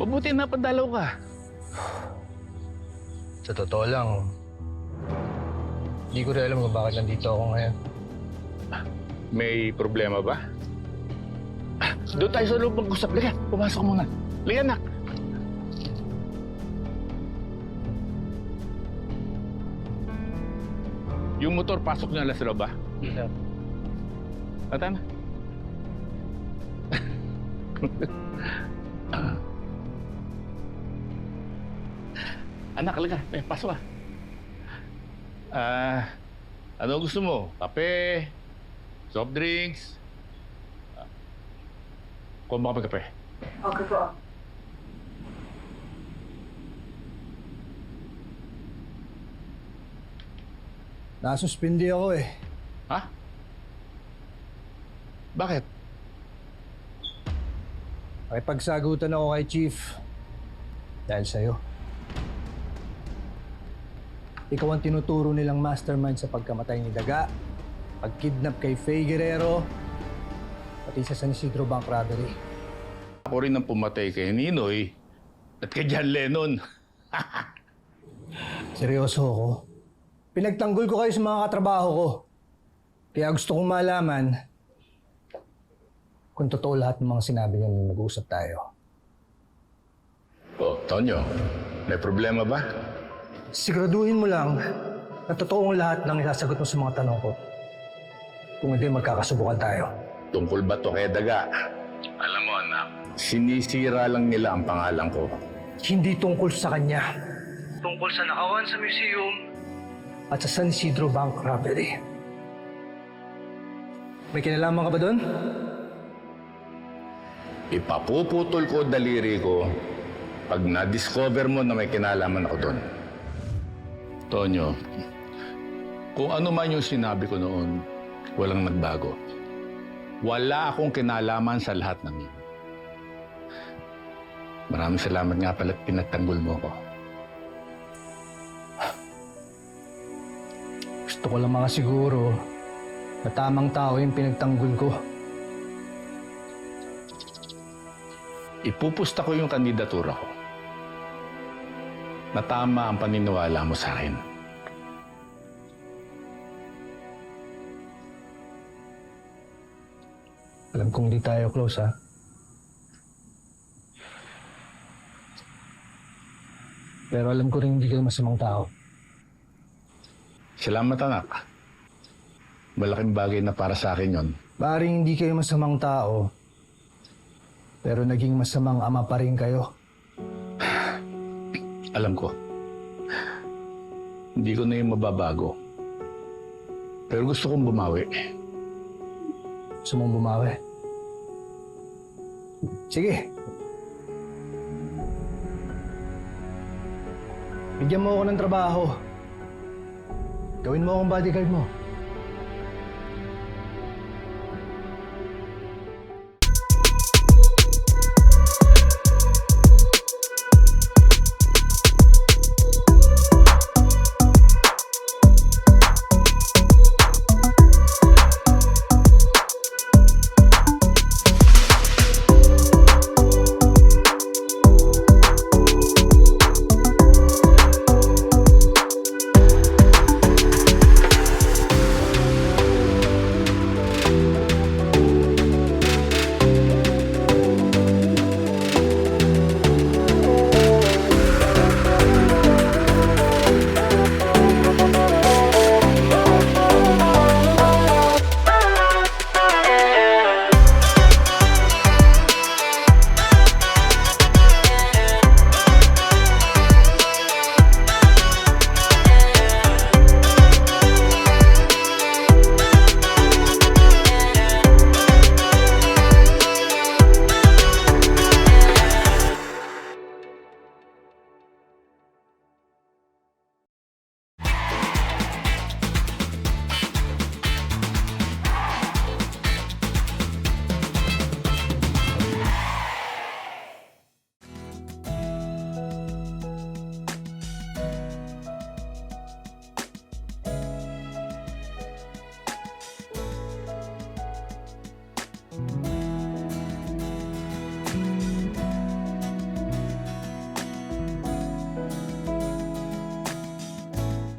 Mabuti na padalaw ka. Sa totoo lang, hindi ko rin alam kung bakit nandito ako ngayon. May problema ba? Doon tayo sa loob mag-usap. Liga, pumasok muna. Liga, anak. Yung motor, pasok niya lang sa loob, ba? Sir. Ata na. Anak, liga. Pasok ka. Ano gusto mo? Kape? Soft drinks? Kuha mo ka kape. Okay po. Nasuspindi ako eh. Ha? Bakit? Pakipagsagutan ako kay Chief. Dahil sa'yo. Ikaw ang tinuturo nilang mastermind sa pagkamatay ni Daga, pagkidnap kay Faye Guerrero, pati sa San Isidro Bank Robbery. Ako rin ang pumatay kay Ninoy at kay John Lennon. Seryoso ako. Pinagtanggol ko kayo sa mga katrabaho ko. Kaya gusto kong malaman kung totoo lahat ng mga sinabi niyo nung nag-uusap tayo. Oh, Tonyo, may problema ba? Siguraduhin mo lang na totoo ang lahat ng isasagot mo sa mga tanong ko. Kung hindi, magkakasubukan tayo. Tungkol ba to kay Daga? Alam mo, anak, sinisira lang nila ang pangalan ko. Hindi tungkol sa kanya. Tungkol sa nakawan sa museum at sa San Isidro Bank Robbery. May kinalaman ka ba doon? Ipapuputol ko daliri ko pag na-discover mo na may kinalaman ako doon. Tonyo, kung ano man yung sinabi ko noon, walang nagbago. Wala akong kinalaman sa lahat ng yun. Maraming salamat nga pala at pinagtanggol mo ko. Gusto ko lang makasiguro na tamang tao yung pinagtanggol ko. Ipupusta ko yung kandidatura ko. Na tama ang paniniwala mo sa akin. Alam kong di tayo close, ha? Pero alam ko rin hindi kayo masamang tao. Salamat, anak. Malaking bagay na para sa akin yon. Maaaring hindi kayo masamang tao, pero naging masamang ama pa rin kayo. Alam ko. Hindi ko na yung mababago. Pero gusto kong bumawi. Gusto mong bumawi? Sige. Bigyan mo ako ng trabaho. Gawin mo akong bodyguard mo.